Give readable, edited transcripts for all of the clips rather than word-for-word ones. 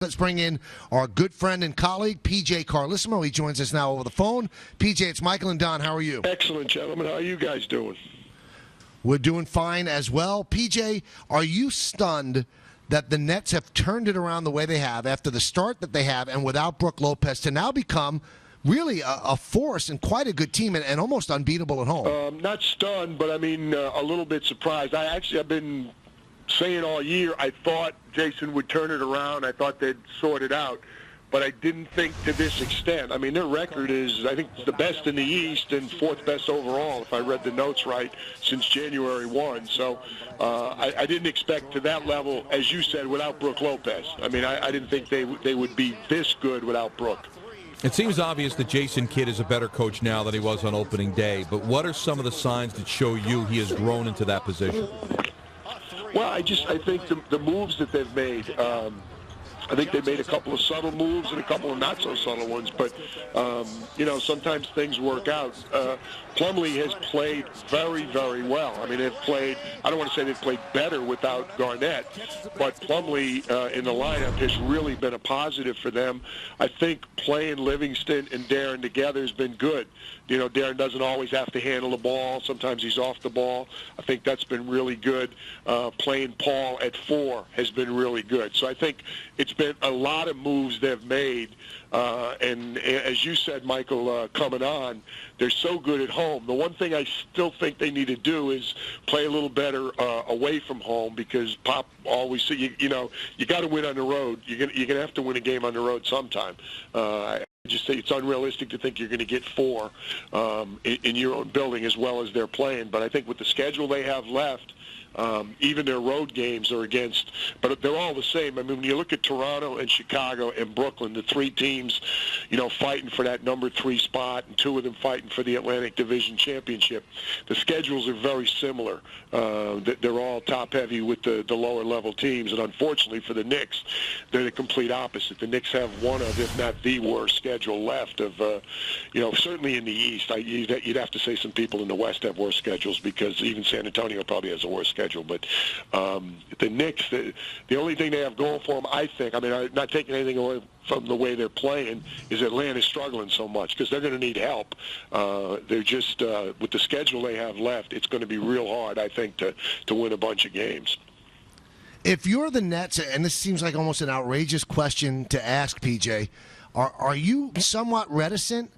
Let's bring in our good friend and colleague, PJ Carlesimo. He joins us now over the phone. PJ, it's Michael and Don. How are you? Excellent, gentlemen. How are you guys doing? We're doing fine as well. PJ, are you stunned that the Nets have turned it around the way they have after the start that they have and without Brook Lopez to now become really a force and quite a good team and almost unbeatable at home? Not stunned, but I mean a little bit surprised. I've been saying all year I thought Jason would turn it around. I thought they'd sort it out. But I didn't think to this extent. I mean, their record is, I think, the best in the East and fourth best overall, if I read the notes right, since January 1. So I didn't expect to that level, as you said, without Brook Lopez. I mean, I didn't think they would be this good without Brook. It seems obvious that Jason Kidd is a better coach now than he was on opening day. But what are some of the signs that show you he has grown into that position? Well, I think the moves that they've made, I think they made a couple of subtle moves and a couple of not-so-subtle ones, but, sometimes things work out. Plumlee has played very, very well. I mean, I don't want to say they've played better without Garnett, but Plumlee in the lineup has really been a positive for them. I think playing Livingston and Darren together has been good. You know, Darren doesn't always have to handle the ball. Sometimes he's off the ball. I think that's been really good. Playing Paul at 4 has been really good. So I think it's been a lot of moves they've made. And as you said, Michael, coming on, they're so good at home. The one thing I still think they need to do is play a little better away from home, because Pop always said, you got to win on the road. You're gonna have to win a game on the road sometime. I just think it's unrealistic to think you're going to get 4 in your own building as well as they're playing. But I think with the schedule they have left, even their road games are against, but they're all the same. I mean, when you look at Toronto and Chicago and Brooklyn, the 3 teams, fighting for that number 3 spot, and 2 of them fighting for the Atlantic Division Championship, the schedules are very similar. They're all top-heavy with the lower-level teams, and unfortunately for the Knicks, they're the complete opposite. The Knicks have one of, if not the worst schedule left of, certainly in the East. You'd have to say some people in the West have worse schedules, because even San Antonio probably has a worse schedule. But the Knicks, the only thing they have going for them, I think, I mean, I'm not taking anything away from the way they're playing, is Atlanta's struggling so much, because they're going to need help. They're just, with the schedule they have left, it's going to be real hard, I think, to win a bunch of games. If you're the Nets, and this seems like almost an outrageous question to ask, PJ, are you somewhat reticent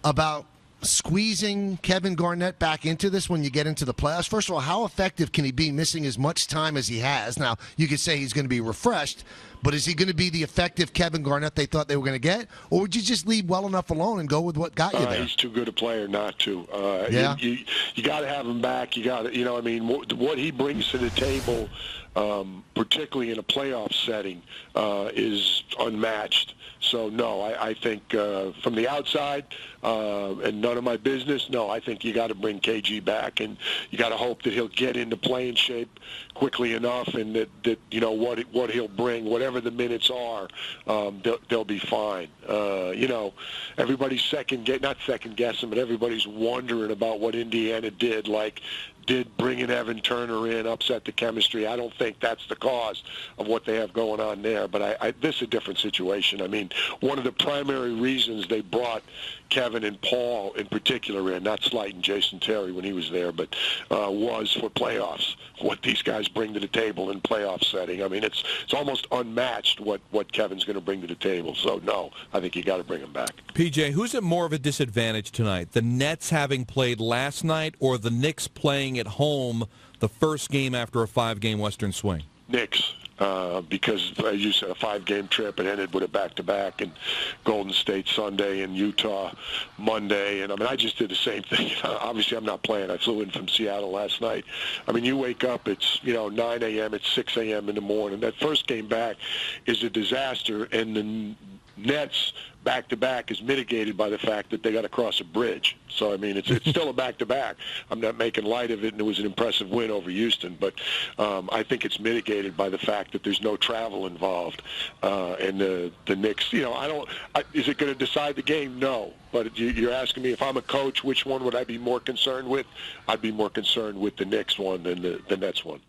about squeezing Kevin Garnett back into this when you get into the playoffs? First of all, how effective can he be missing as much time as he has? Now, you could say he's going to be refreshed, but is he going to be the effective Kevin Garnett they thought they were going to get? Or would you just leave well enough alone and go with what got you there? He's too good a player not to. Yeah. You got to have him back. You got to, what he brings to the table, particularly in a playoff setting, is unmatched. So, no, I think from the outside, and none of my business, no, I think you got to bring KG back, and you got to hope that he'll get into playing shape quickly enough, and that what he'll bring, whatever the minutes are, they'll be fine. Everybody's not second guessing, but everybody's wondering about what Indiana did. Did bringing Evan Turner in upset the chemistry? I don't think that's the cause of what they have going on there. But this is a different situation. I mean, one of the primary reasons they brought Kevin and Paul in particular in, not slighting Jason Terry when he was there, but was for playoffs, what these guys bring to the table in playoff setting. I mean, it's almost unmatched what Kevin's going to bring to the table. So, no, I think you got to bring him back. PJ, who's at more of a disadvantage tonight? The Nets having played last night, or the Knicks playing at home the first game after a 5-game Western swing? Knicks. Because, as you said, a 5-game trip, it ended with a back-to-back, and Golden State Sunday and Utah Monday. And, I just did the same thing. Obviously, I'm not playing. I flew in from Seattle last night. You wake up, it's, 9 a.m., it's 6 a.m. in the morning. That first game back is a disaster, and the Nets back-to-back is mitigated by the fact that they got to cross a bridge. So, it's still a back-to-back. I'm not making light of it, and it was an impressive win over Houston. But I think it's mitigated by the fact that there's no travel involved. And the Knicks, is it going to decide the game? No. But you're asking me if I'm a coach, which one would I be more concerned with? I'd be more concerned with the Knicks one than the Nets one.